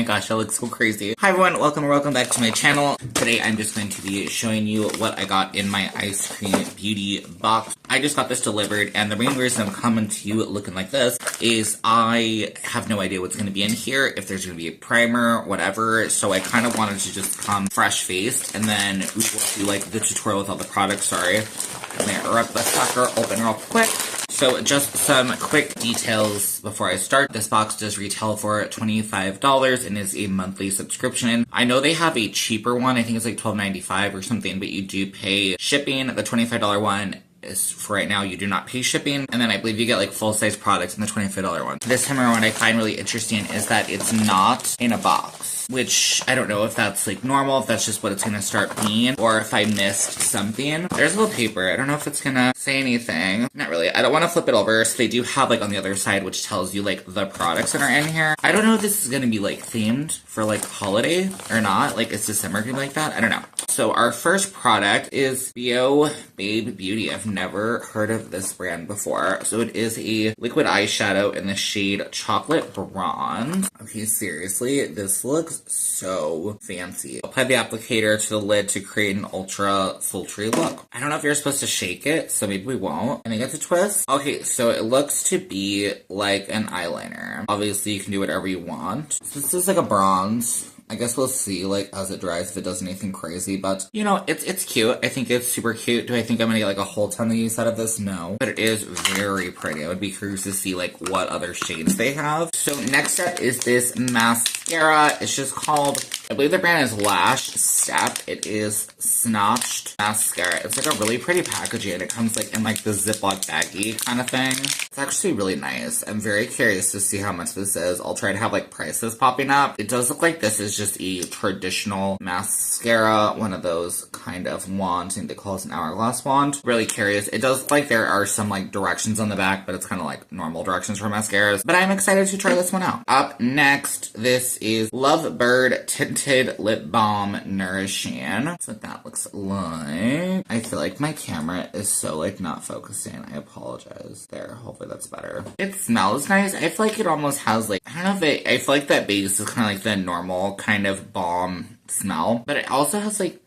gosh, I look so crazy. Hi everyone, welcome back to my channel. Today I'm just going to be showing you what I got in my ice cream beauty box. I just got this delivered, and the main reason I'm coming to you looking like this is I have no idea what's going to be in here, if there's going to be a primer, whatever, so I kind of wanted to just come fresh-faced, and then we will do like the tutorial with all the products. Sorry. I'm going to rip the sucker open real quick. So just some quick details before I start. This box does retail for $25 and is a monthly subscription. I know they have a cheaper one. I think it's like $12.95 or something, but you do pay shipping. The $25 one is, for right now, you do not pay shipping. And then I believe you get like full-size products in the $25 one. This time around, what I find really interesting is that it's not in a box, which I don't know if that's like normal, if that's just what it's gonna start being, or if I missed something. There's a little paper. I don't know if it's gonna say anything. Not really. I don't want to flip it over. So they do have like on the other side, which tells you like the products that are in here. I don't know if this is gonna be like themed for like holiday or not. Like, is December gonna be like that? I don't know. So our first product is Bio Babe Beauty. I've never heard of this brand before. So it is a liquid eyeshadow in the shade Chocolate Bronze. Okay, seriously, this looks so fancy. Apply the applicator to the lid to create an ultra sultry look. I don't know if you're supposed to shake it, so maybe we won't. I think it's a twist. Okay, so it looks to be like an eyeliner. Obviously, you can do whatever you want. So this is like a bronze. I guess we'll see, like, as it dries if it does anything crazy, but, you know, it's cute. I think it's super cute. Do I think I'm gonna get, like, a whole ton of use out of this? No. But it is very pretty. I would be curious to see, like, what other shades they have. So next up is this mascara. It's just called, I believe the brand is Lash Step. It is Snatched Mascara. It's, like, a really pretty packaging, and it comes, like, in, like, the Ziploc baggie kind of thing. It's actually really nice. I'm very curious to see how much this is. I'll try to have, like, prices popping up. It does look like this is just a traditional mascara, one of those kind of wands. I think they call it an hourglass wand. Really curious. It does look like there are some like directions on the back, but it's kind of like normal directions for mascaras. But I'm excited to try this one out. Up next, this is Lovebird Tinted Lip Balm Nourishing. That's what that looks like. I feel like my camera is so like not focusing. I apologize. There, hopefully that's better. It smells nice. I feel like it almost has like, I don't know if I feel like that base is kind of like the normal kind of balm smell, but it also has like,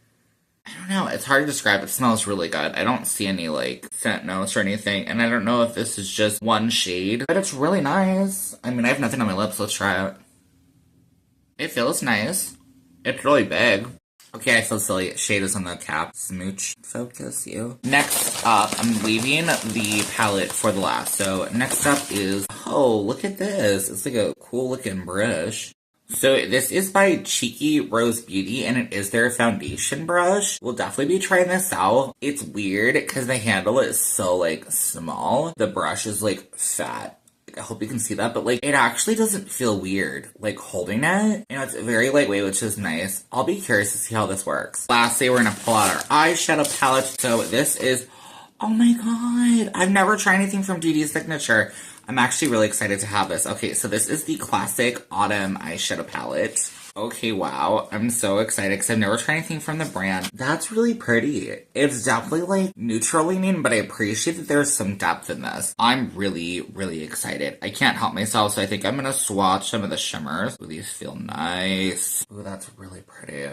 I don't know, it's hard to describe. It smells really good. I don't see any like scent notes or anything, and I don't know if this is just one shade, but it's really nice. I mean, I have nothing on my lips. Let's try it. It feels nice. It's really big. Okay, I feel silly. Shade is on the cap. Smooch. Focus you. Next up, I'm leaving the palette for the last. So next up is, oh, look at this. It's like a cool looking brush. So this is by Cheeky Rose Beauty, and it is their foundation brush. We'll definitely be trying this out. It's weird because the handle is so like small. The brush is like fat. I hope you can see that, but like it actually doesn't feel weird like holding it. You know, it's very lightweight, which is nice. I'll be curious to see how this works. Lastly, we're gonna pull out our eyeshadow palette. So this is, oh my god, I've never tried anything from DD Signature. I'm actually really excited to have this. Okay, so this is the classic autumn eyeshadow palette. Okay, wow. I'm so excited because I've never tried anything from the brand. That's really pretty. It's definitely like neutral leaning, but I appreciate that there's some depth in this. I'm really, really excited. I can't help myself, so I think I'm gonna swatch some of the shimmers. Ooh, these feel nice. Ooh, that's really pretty.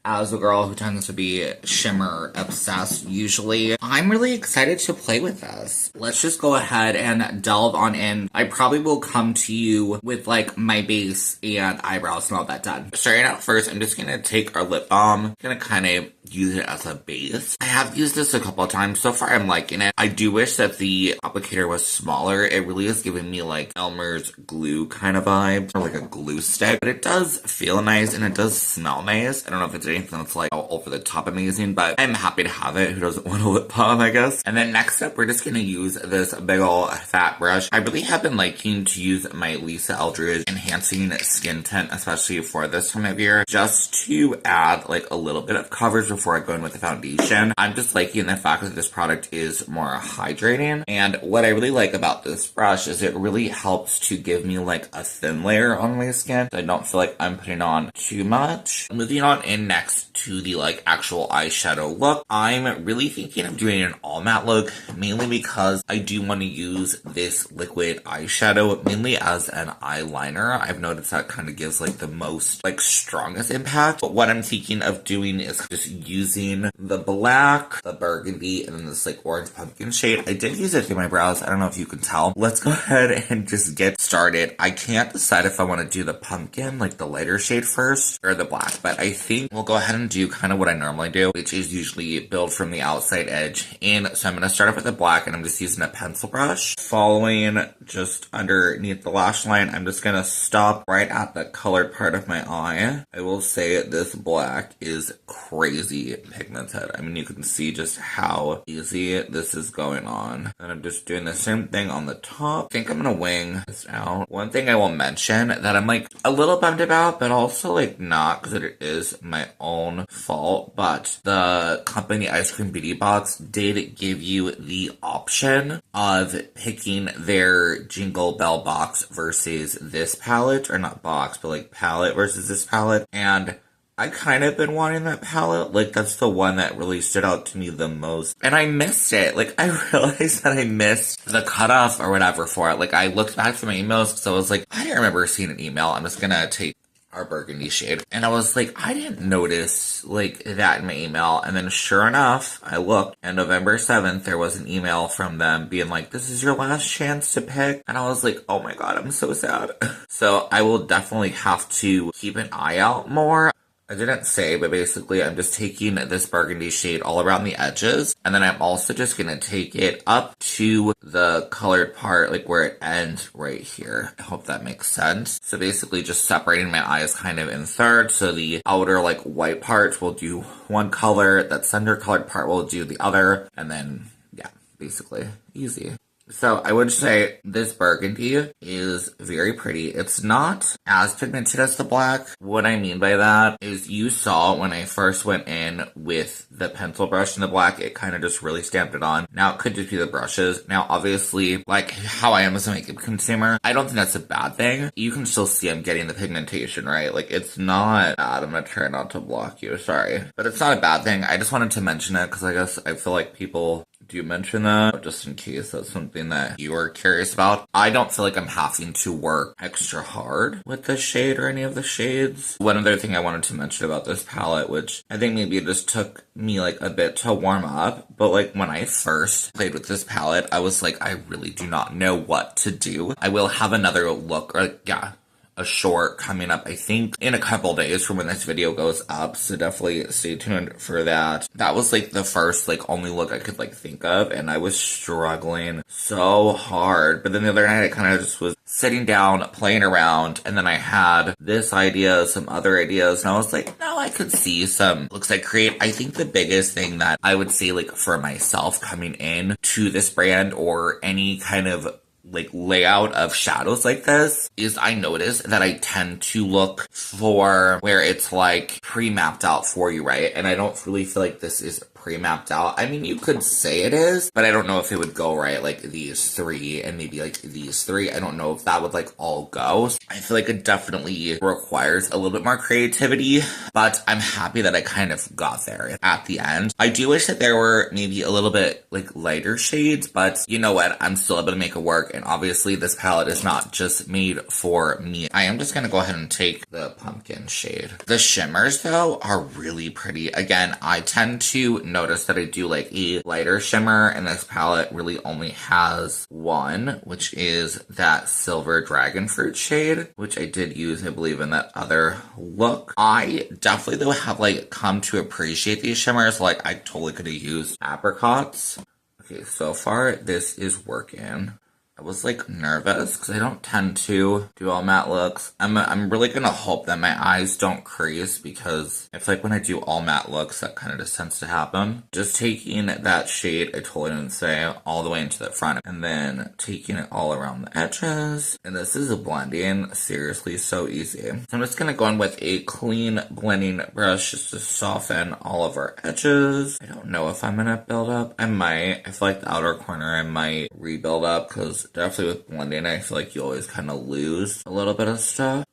As a girl who tends to be shimmer obsessed usually, I'm really excited to play with this. Let's just go ahead and delve on in. I probably will come to you with like my base and eyebrows and all that done. Starting out first, I'm just gonna take our lip balm. I'm gonna kind of use it as a base. I have used this a couple of times. So far, I'm liking it. I do wish that the applicator was smaller. It really is giving me like Elmer's glue kind of vibe, or like a glue stick. But it does feel nice and it does smell nice. I don't know if it's anything that's like over the top amazing, but I'm happy to have it. Who doesn't want a lip balm, I guess? And then next up, we're just gonna use this big ol' fat brush. I really have been liking to use my Lisa Eldridge Enhancing Skin Tint, especially for this time of year, just to add like a little bit of coverage before I go in with the foundation. I'm just liking the fact that this product is more hydrating, and what I really like about this brush is it really helps to give me like a thin layer on my skin, so I don't feel like I'm putting on too much. Moving on in next next to the like actual eyeshadow look, I'm really thinking of doing an all matte look, mainly because I do want to use this liquid eyeshadow mainly as an eyeliner. I've noticed that kind of gives like the most like strongest impact. But what I'm thinking of doing is just using the black, the burgundy, and then this like orange pumpkin shade. I did use it through my brows. I don't know if you can tell. Let's go ahead and just get started. I can't decide if I want to do the pumpkin, like the lighter shade first, or the black, but I think we'll go ahead and do kind of what I normally do, which is usually build from the outside edge in. So I'm going to start off with the black, and I'm just using a pencil brush, following just underneath the lash line. I'm just going to stop right at the colored part of my eye. I will say this black is crazy pigmented. I mean, you can see just how easy this is going on. And I'm just doing the same thing on the top. I think I'm going to wing this out. One thing I will mention that I'm like a little bummed about, but also like not, because it is my own fault, but the company Ice Cream Beauty Box did give you the option of picking their Jingle Bell box versus this palette, or not box, but like palette versus this palette, and I kind of been wanting that palette. Like, that's the one that really stood out to me the most. And I missed it. Like, I realized that I missed the cutoff or whatever for it. Like, I looked back through my emails because I was like, I didn't remember seeing an email. I'm just gonna take our burgundy shade. And I was like, I didn't notice, like, that in my email. And then sure enough, I looked, and November 7th, there was an email from them being like, this is your last chance to pick. And I was like, oh my god, I'm so sad. So I will definitely have to keep an eye out more. I didn't say, but basically I'm just taking this burgundy shade all around the edges, and then I'm also just going to take it up to the colored part, like where it ends right here. I hope that makes sense. So basically just separating my eyes kind of in thirds, so the outer like white part will do one color, that center colored part will do the other, and then yeah, basically easy. So I would say this burgundy is very pretty. It's not as pigmented as the black. What I mean by that is you saw when I first went in with the pencil brush in the black, it kind of just really stamped it on. Now it could just be the brushes. Now obviously, like how I am as a makeup consumer, I don't think that's a bad thing. You can still see I'm getting the pigmentation, right? Like it's not bad. I'm gonna try not to block you, sorry. But it's not a bad thing. I just wanted to mention it because I guess I feel like people do mention that, just in case that's something that you are curious about. I don't feel like I'm having to work extra hard with this shade or any of the shades. One other thing I wanted to mention about this palette, which I think maybe it just took me like a bit to warm up, but like when I first played with this palette, I was like, I really do not know what to do. I will have another look, or yeah, a short coming up, I think, in a couple days from when this video goes up, so definitely stay tuned for that. That was like the first like only look I could like think of, and I was struggling so hard. But then the other night I kind of just was sitting down, playing around, and then I had this idea, some other ideas, and I was like, no, I could see some looks I create. I think the biggest thing that I would say like for myself coming in to this brand or any kind of like layout of shadows like this is I notice that I tend to look for where it's like pre-mapped out for you, right? And I don't really feel like this is pre-mapped out. I mean, you could say it is, but I don't know if it would go right, like these three and maybe like these three. I don't know if that would like all go. I feel like it definitely requires a little bit more creativity, but I'm happy that I kind of got there at the end. I do wish that there were maybe a little bit like lighter shades, but you know what? I'm still able to make it work, and obviously this palette is not just made for me. I am just gonna go ahead and take the pumpkin shade. The shimmers though are really pretty. Again, I tend to notice that I do like a lighter shimmer, and this palette really only has one, which is that silver dragon fruit shade, which I did use, I believe, in that other look. I definitely though have like come to appreciate these shimmers. Like I totally could have used apricots. Okay, so far this is working. I was like nervous because I don't tend to do all matte looks. I'm really gonna hope that my eyes don't crease, because I feel like when I do all matte looks that kind of just tends to happen. Just taking that shade, I totally didn't say, all the way into the front, and then taking it all around the edges. And this is a blending, seriously so easy. So I'm just gonna go in with a clean blending brush just to soften all of our edges. I don't know if I'm gonna build up. I might. I feel like the outer corner I might rebuild up, because definitely with blending, I feel like you always kind of lose a little bit of stuff.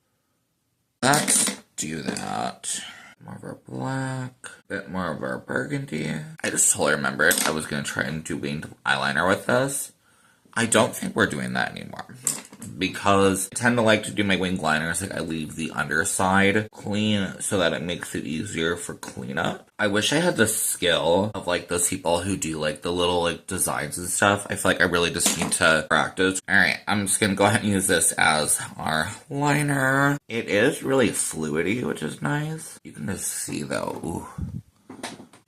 Let's do that. More of our black, bit more of our burgundy. I just totally remembered I was going to try and do winged eyeliner with this. I don't think we're doing that anymore because I tend to like to do my winged liners, like I leave the underside clean so that it makes it easier for cleanup. I wish I had the skill of like those people who do like the little like designs and stuff. I feel like I really just need to practice. Alright, I'm just gonna go ahead and use this as our liner. It is really fluidy, which is nice. You can just see though, ooh.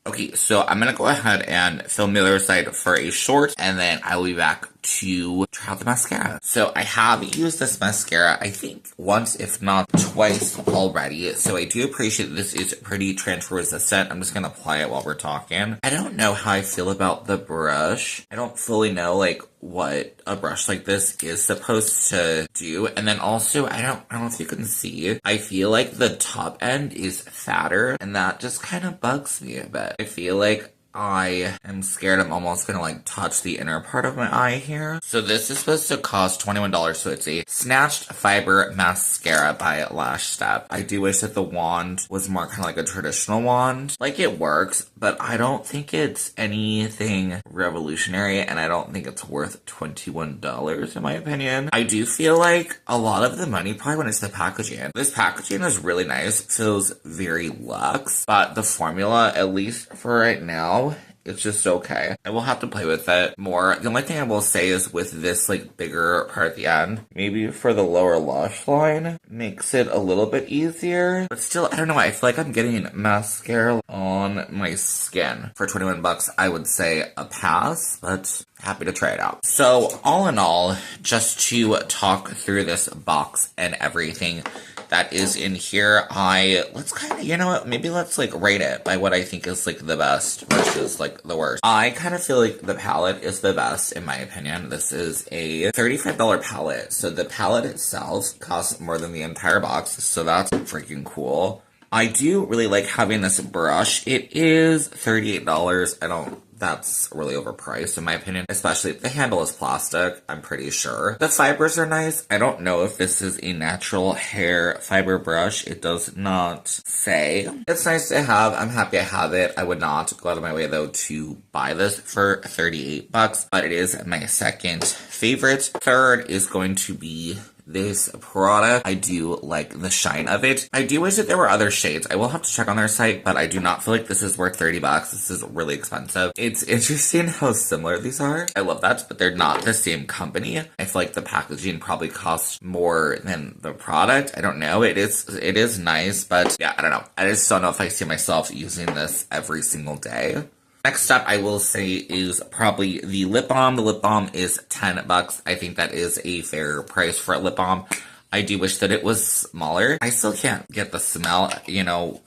Okay, so I'm gonna go ahead and film the other side for a short, and then I will be back to try out the mascara. So I have used this mascara, I think, once, if not twice already. So I do appreciate this is pretty transfer resistant. I'm just gonna apply it while we're talking. I don't know how I feel about the brush. I don't fully know, like, what a brush like this is supposed to do. And then also, I don't know if you can see, I feel like the top end is fatter, and that just kind of bugs me a bit. I feel like I am scared I'm almost gonna like touch the inner part of my eye here. So this is supposed to cost $21, so it's a Snatched Fiber Mascara by Lash Step. I do wish that the wand was more kind of like a traditional wand. Like, it works, but I don't think it's anything revolutionary, and I don't think it's worth $21 in my opinion. I do feel like a lot of the money probably went into the packaging. This packaging is really nice, feels very luxe, but the formula, at least for right now, it's just okay. I will have to play with it more. The only thing I will say is with this like bigger part at the end, maybe for the lower lash line, makes it a little bit easier. But still, I don't know, I feel like I'm getting mascara on my skin. For 21 bucks, I would say a pass, but happy to try it out. So all in all, just to talk through this box and everything that is in here, let's kind of, you know what, maybe let's like rate it by what I think is like the best versus like the worst. I kind of feel like the palette is the best in my opinion. This is a $35 palette, so the palette itself costs more than the entire box, so that's freaking cool. I do really like having this brush. It is $38. That's really overpriced in my opinion, especially if the handle is plastic, I'm pretty sure. The fibers are nice. I don't know if this is a natural hair fiber brush. It does not say. It's nice to have. I'm happy I have it. I would not go out of my way though to buy this for 38 bucks, but it is my second favorite. Third is going to be this product. I do like the shine of it. I do wish that there were other shades. I will have to check on their site, but I do not feel like this is worth 30 bucks. This is really expensive. It's interesting how similar these are. I love that, but they're not the same company. I feel like the packaging probably costs more than the product. I don't know. It is nice, but yeah, I don't know. I just don't know if I see myself using this every single day. Next up, I will say, is probably the lip balm. The lip balm is 10 bucks. I think that is a fair price for a lip balm. I do wish that it was smaller. I still can't get the smell,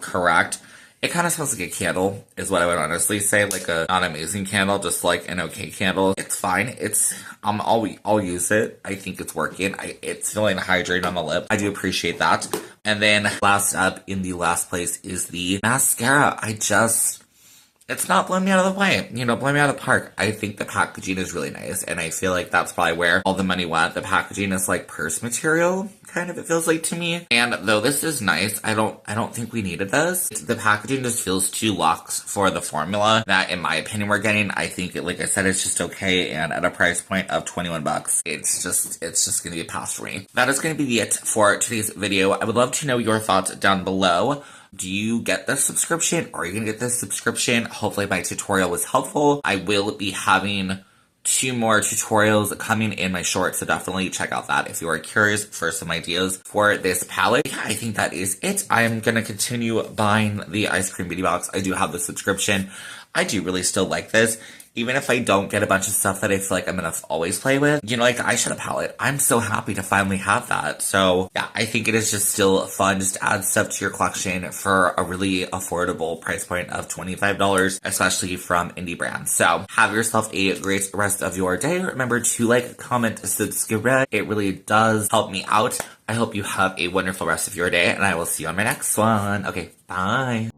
correct. It kind of smells like a candle, is what I would honestly say. Like a not amazing candle, just like an okay candle. It's fine. I'll use it. I think it's working. It's feeling hydrated on the lip. I do appreciate that. And then last up in the last place is the mascara. It's not blowing me out of the way, blowing me out of the park. I think the packaging is really nice, and I feel like that's probably where all the money went. The packaging is like purse material, kind of, it feels like to me. And though this is nice, I don't think we needed this. The packaging just feels too luxe for the formula that, in my opinion, we're getting. I think, like I said, it's just okay, and at a price point of 21 bucks, it's just gonna be a pass for me. That is gonna be it for today's video. I would love to know your thoughts down below. Do you get this subscription? Are you going to get this subscription? Hopefully my tutorial was helpful. I will be having 2 more tutorials coming in my shorts, so definitely check out that if you are curious for some ideas for this palette. Yeah, I think that is it. I'm going to continue buying the Ice Cream Beauty Box. I do have the subscription. I do really still like this. Even if I don't get a bunch of stuff that I feel like I'm gonna always play with, like the eyeshadow palette, I'm so happy to finally have that. So yeah, I think it is just still fun just to add stuff to your collection for a really affordable price point of $25, especially from indie brands. So have yourself a great rest of your day. Remember to like, comment, subscribe. It really does help me out. I hope you have a wonderful rest of your day, and I will see you on my next one. Okay, bye.